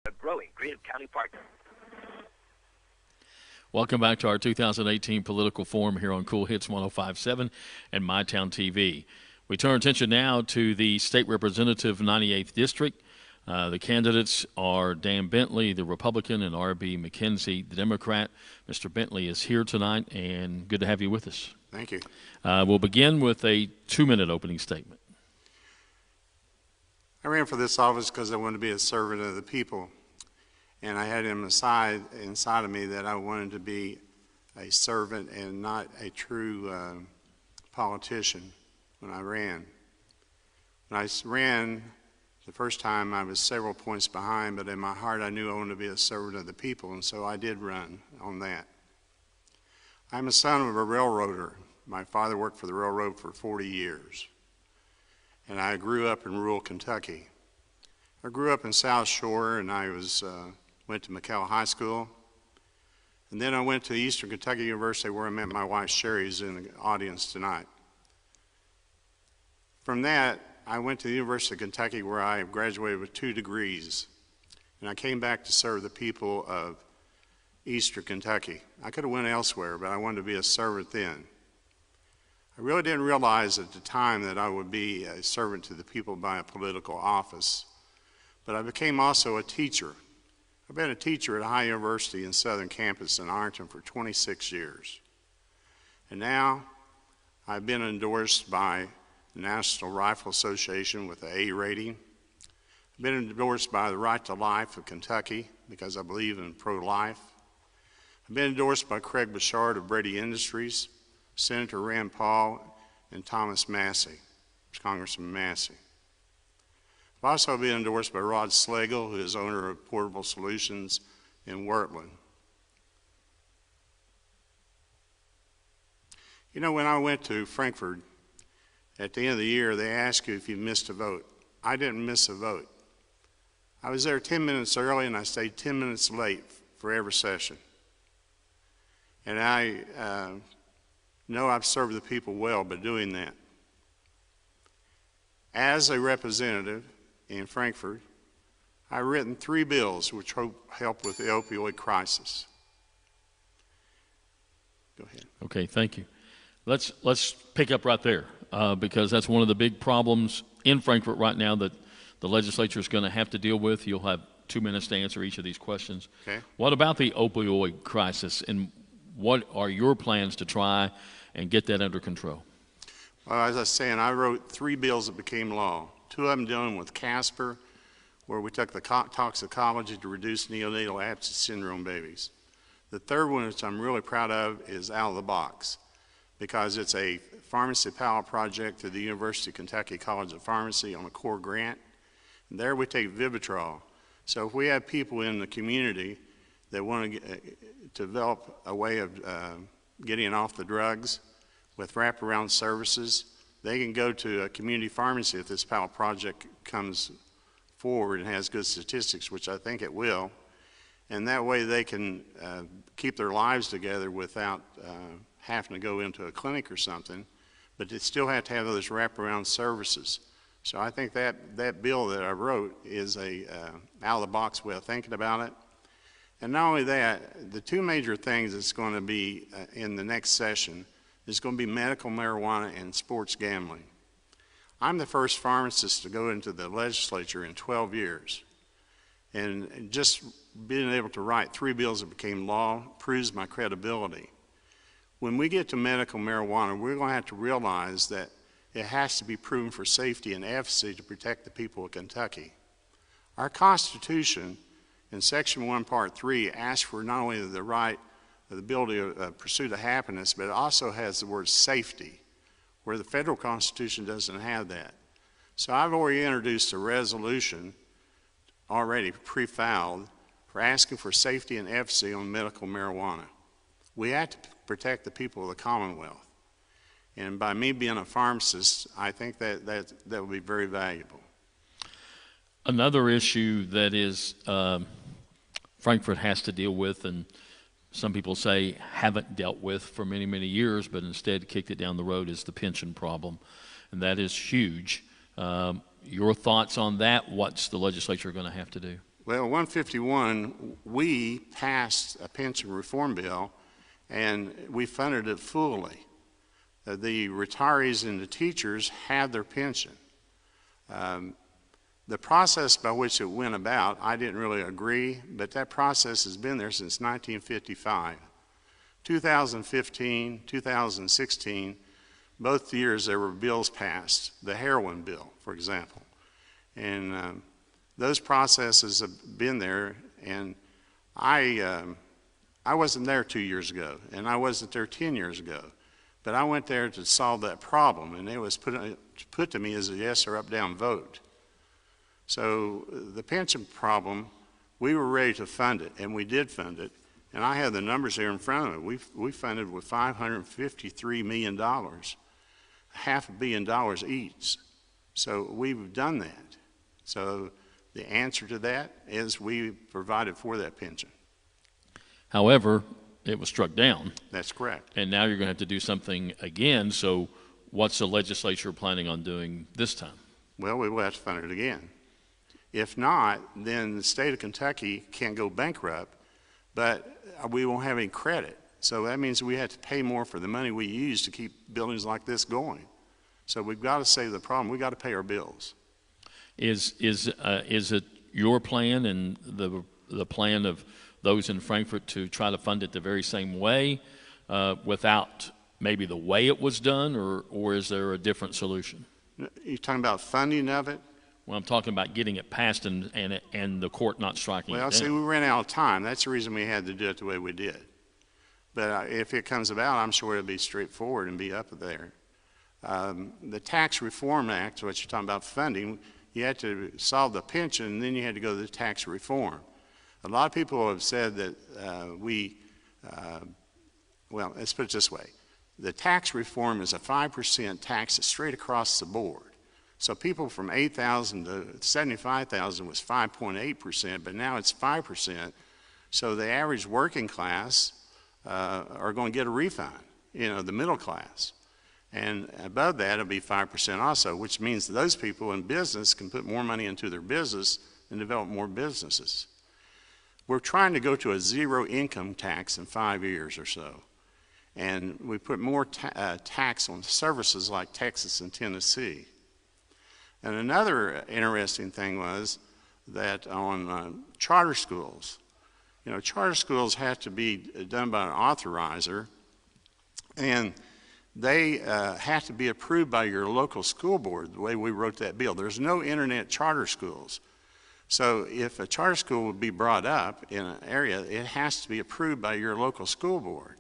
A growing Creative County partner. Welcome back to our 2018 Political Forum here on Cool Hits 105.7 and MyTown TV. We turn our attention now to the State Representative 98th District. The candidates are Dan Bentley, the Republican, and R.B. Mckenzie, the Democrat. Mr. Bentley is here tonight, and good to have you with us. Thank you. We'll begin with a 2-minute opening statement. I ran for this office because I wanted to be a servant of the people. And I had inside of me that I wanted to be a servant and not a true politician when I ran. When I ran the first time, I was several points behind, but in my heart I knew I wanted to be a servant of the people, and so I did run on that. I'm a son of a railroader. My father worked for the railroad for 40 years, and I grew up in rural Kentucky. I grew up in South Shore, and I went to McKell High School, and then I went to Eastern Kentucky University where I met my wife Sherry, who's in the audience tonight. From that, I went to the University of Kentucky where I graduated with 2 degrees, and I came back to serve the people of Eastern Kentucky. I could have went elsewhere, but I wanted to be a servant then. I really didn't realize at the time that I would be a servant to the people by a political office, but I became also a teacher. I've been a teacher at a high university in Southern Campus in Ironton for 26 years. And now I've been endorsed by the National Rifle Association with an A rating. I've been endorsed by the Right to Life of Kentucky because I believe in pro-life. I've been endorsed by Craig Bouchard of Brady Industries, Senator Rand Paul, and Thomas Massey, Congressman Massey. I've also been endorsed by Rod Slagle, who is owner of Portable Solutions in Wurtland. You know, when I went to Frankfurt, at the end of the year, they ask you if you missed a vote. I didn't miss a vote. I was there 10 minutes early, and I stayed 10 minutes late for every session. And I know I've served the people well by doing that. As a representative in Frankfurt, I've written 3 bills which help with the opioid crisis. Go ahead. Okay, thank you. Let's pick up right there because that's one of the big problems in Frankfurt right now that the legislature is going to have to deal with. You'll have 2 minutes to answer each of these questions. Okay. What about the opioid crisis, and what are your plans to try and get that under control? Well, as I was saying, I wrote 3 bills that became law. 2 of them dealing with Casper, where we took the toxicology to reduce neonatal abscess syndrome babies. The third one, which I'm really proud of, is out of the box because it's a pharmacy pilot project through the University of Kentucky College of Pharmacy on a core grant. And there we take Vivitrol. So if we have people in the community that want to develop a way of getting off the drugs with wraparound services, they can go to a community pharmacy if this pilot project comes forward and has good statistics, which I think it will, and that way they can keep their lives together without having to go into a clinic or something, but they still have to have those wraparound services. So I think that bill that I wrote is a out-of-the-box way of thinking about it. And not only that, the 2 major things that's going to be in the next session is going to be medical marijuana and sports gambling. I'm the first pharmacist to go into the legislature in 12 years. And just being able to write 3 bills that became law proves my credibility. When we get to medical marijuana, we're going to have to realize that it has to be proven for safety and efficacy to protect the people of Kentucky. Our Constitution in Section 1, Part 3 asks for not only the right the ability to pursue the happiness, but it also has the word safety, where the federal Constitution doesn't have that. So I've already introduced a resolution, already pre-filed, for asking for safety and efficacy on medical marijuana. We have to protect the people of the Commonwealth. And by me being a pharmacist, I think that would be very valuable. Another issue that is Frankfurt has to deal with, and some people say haven't dealt with for many, many years, but instead kicked it down the road, is the pension problem. And that is huge. Your thoughts on that? What's the legislature going to have to do? Well, 151, we passed a pension reform bill, and we funded it fully. The retirees and the teachers had their pension. The process by which it went about, I didn't really agree, but that process has been there since 1955. 2015, 2016, both years there were bills passed, the heroin bill, for example. And those processes have been there, and I wasn't there 2 years ago, and I wasn't there 10 years ago, but I went there to solve that problem, and it was put to me as a yes or up down vote. So the pension problem, we were ready to fund it, and we did fund it, and I have the numbers here in front of me. We funded with $553 million, $500 million each. So we've done that. So the answer to that is we provided for that pension. However, it was struck down. That's correct. And now you're going to have to do something again. So what's the legislature planning on doing this time? Well, we will have to fund it again. If not, then the state of Kentucky can't go bankrupt, but we won't have any credit. So that means we have to pay more for the money we use to keep buildings like this going. So we've got to save the problem. We've got to pay our bills. Is it your plan and the plan of those in Frankfort to try to fund it the very same way without maybe the way it was done, or is there a different solution? You're talking about funding of it? Well, I'm talking about getting it passed and the court not striking it down. Well, see, we ran out of time. That's the reason we had to do it the way we did. But if it comes about, I'm sure it'll be straightforward and be up there. The Tax Reform Act, what you're talking about funding, you had to solve the pension, and then you had to go to the tax reform. A lot of people have said that well, let's put it this way. The tax reform is a 5% tax straight across the board. So people from 8,000 to 75,000 was 5.8%, but now it's 5%. So the average working class are going to get a refund, the middle class. And above that, it'll be 5% also, which means that those people in business can put more money into their business and develop more businesses. We're trying to go to a zero income tax in 5 years or so. And we put more tax on services like Texas and Tennessee. And another interesting thing was that on charter schools, charter schools have to be done by an authorizer, and they have to be approved by your local school board, the way we wrote that bill. There's no internet charter schools. So if a charter school would be brought up in an area, it has to be approved by your local school board.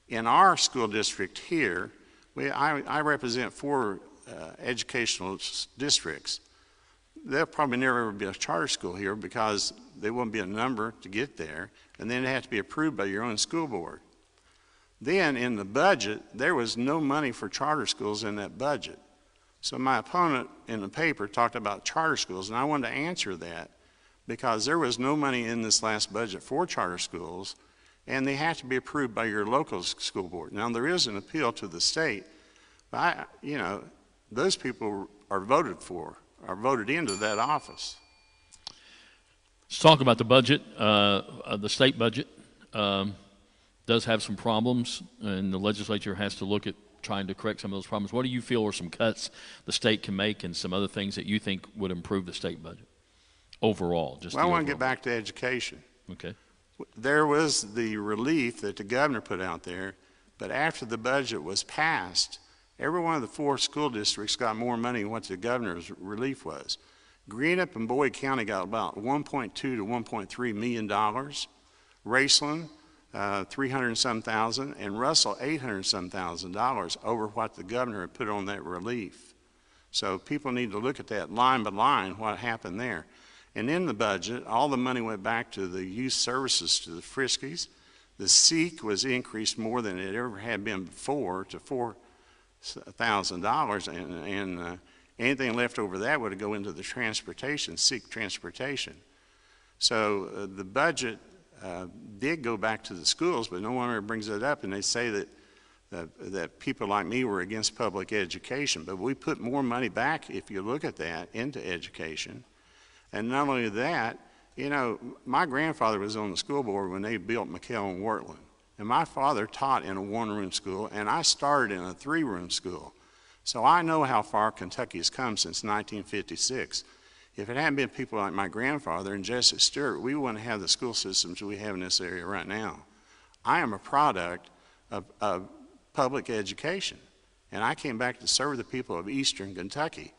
In our school district here, I represent 4 educational districts. There'll probably never ever be a charter school here because there won't be a number to get there, and then it has to be approved by your own school board. Then in the budget, there was no money for charter schools in that budget. So my opponent in the paper talked about charter schools, and I wanted to answer that because there was no money in this last budget for charter schools, and they have to be approved by your local school board. Now, there is an appeal to the state, but those people are voted into that office. Let's talk about the budget. The state budget does have some problems, and the legislature has to look at trying to correct some of those problems. What do you feel are some cuts the state can make and some other things that you think would improve the state budget overall? I want to get back to education. Okay. There was the relief that the governor put out there, but after the budget was passed, every one of the 4 school districts got more money than what the governor's relief was. Greenup and Boyd County got about $1.2 to $1.3 million. Raceland, 300 and some thousand, and Russell, 800 and some $1,000 over what the governor had put on that relief. So people need to look at that line by line, what happened there. And in the budget, all the money went back to the youth services, to the Friskies. The SEEK was increased more than it ever had been before to $4,000, and anything left over that would go into the transportation, SEEK transportation. So the budget did go back to the schools, but no one ever brings it up, and they say that people like me were against public education. But we put more money back, if you look at that, into education. And not only that, You know, my grandfather was on the school board when they built McKell and Wortland. And my father taught in a one-room school, and I started in a three-room school. So I know how far Kentucky has come since 1956. If it hadn't been people like my grandfather and Jesse Stewart, we wouldn't have the school systems we have in this area right now. I am a product of public education, and I came back to serve the people of eastern Kentucky.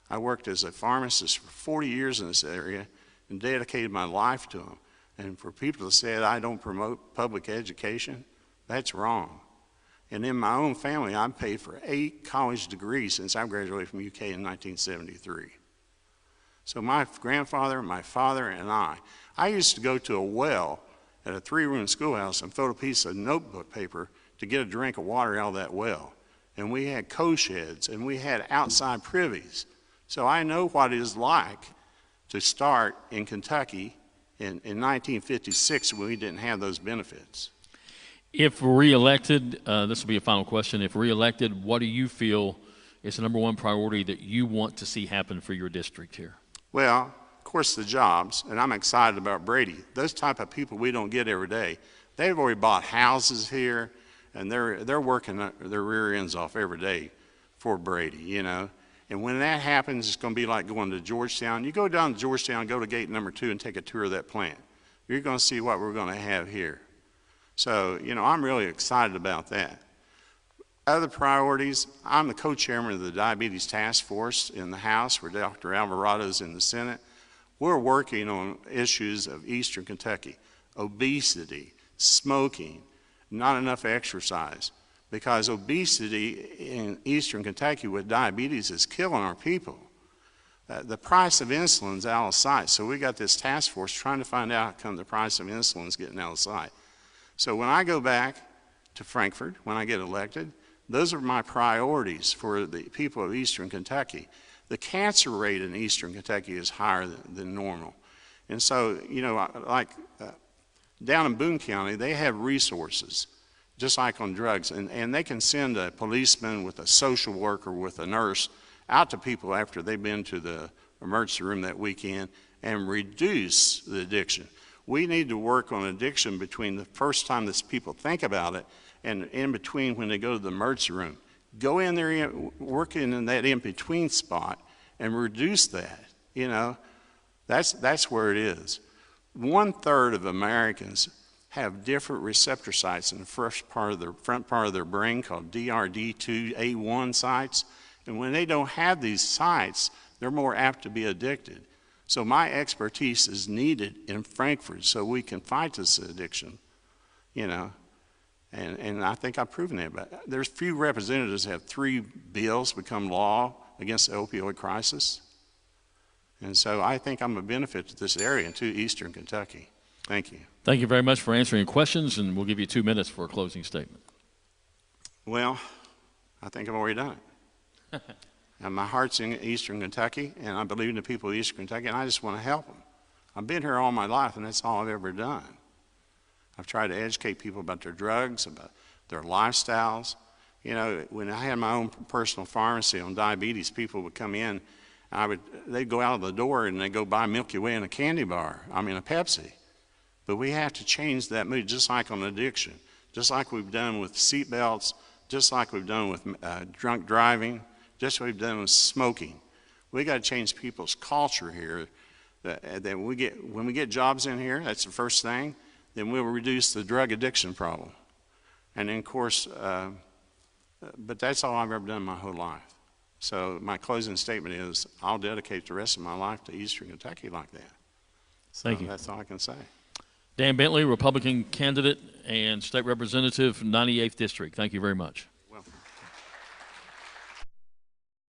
I worked as a pharmacist for 40 years in this area and dedicated my life to them. And for people to say that I don't promote public education, that's wrong. And in my own family, I've paid for 8 college degrees since I graduated from UK in 1973. So my grandfather, my father, and I used to go to a well at a 3-room schoolhouse and fold a piece of notebook paper to get a drink of water out of that well. And we had coal sheds, and we had outside privies. So I know what it is like to start in Kentucky in 1956 when we didn't have those benefits. If reelected, this will be a final question. If reelected, what do you feel is the #1 priority that you want to see happen for your district here? Well, of course, the jobs, and I'm excited about Brady. Those type of people we don't get every day. They've already bought houses here, and they're working their rear ends off every day for Brady, you know. And when that happens, it's going to be like going to Georgetown. You go down to Georgetown, go to gate number 2, and take a tour of that plant. You're going to see what we're going to have here. So, you know, I'm really excited about that. Other priorities, I'm the co-chairman of the Diabetes Task Force in the House, where Dr. Alvarado's in the Senate. We're working on issues of eastern Kentucky, obesity, smoking, not enough exercise. Because obesity in eastern Kentucky with diabetes is killing our people. The price of insulin is out of sight, so we got this task force trying to find out how come the price of insulin is getting out of sight. So when I go back to Frankfort, when I get elected, those are my priorities for the people of eastern Kentucky. The cancer rate in eastern Kentucky is higher than normal. And so, you know, like down in Boone County, they have resources, just like on drugs, and they can send a policeman with a social worker with a nurse out to people after they've been to the emergency room that weekend and reduce the addiction. We need to work on addiction between the first time that people think about it and in between when they go to the emergency room. Go in there, work in that in-between spot and reduce that, you know. That's where it is. 1/3 of Americans have different receptor sites in the front part of their brain called DRD2A1 sites. And when they don't have these sites, they're more apt to be addicted. So my expertise is needed in Frankfort so we can fight this addiction, you know. And I think I've proven that. But there's few representatives that have 3 bills become law against the opioid crisis. And so I think I'm a benefit to this area and to eastern Kentucky. Thank you. Thank you very much for answering questions, and we'll give you 2 minutes for a closing statement. Well, I think I've already done it. And my heart's in eastern Kentucky, and I believe in the people of eastern Kentucky, and I just want to help them. I've been here all my life, and that's all I've ever done. I've tried to educate people about their drugs, about their lifestyles. You know, when I had my own personal pharmacy on diabetes, people would come in, they'd go out of the door and they'd go buy Milky Way and a candy bar, a Pepsi. But we have to change that mood, just like on addiction, just like we've done with seatbelts, just like we've done with drunk driving, just like we've done with smoking. We got to change people's culture here. That when we get jobs in here, that's the first thing. Then we'll reduce the drug addiction problem. And then, of course, but that's all I've ever done my whole life. So my closing statement is I'll dedicate the rest of my life to eastern Kentucky like that. So Thank you. That's all I can say. Dan Bentley, Republican candidate and state representative, 98th District. Thank you very much.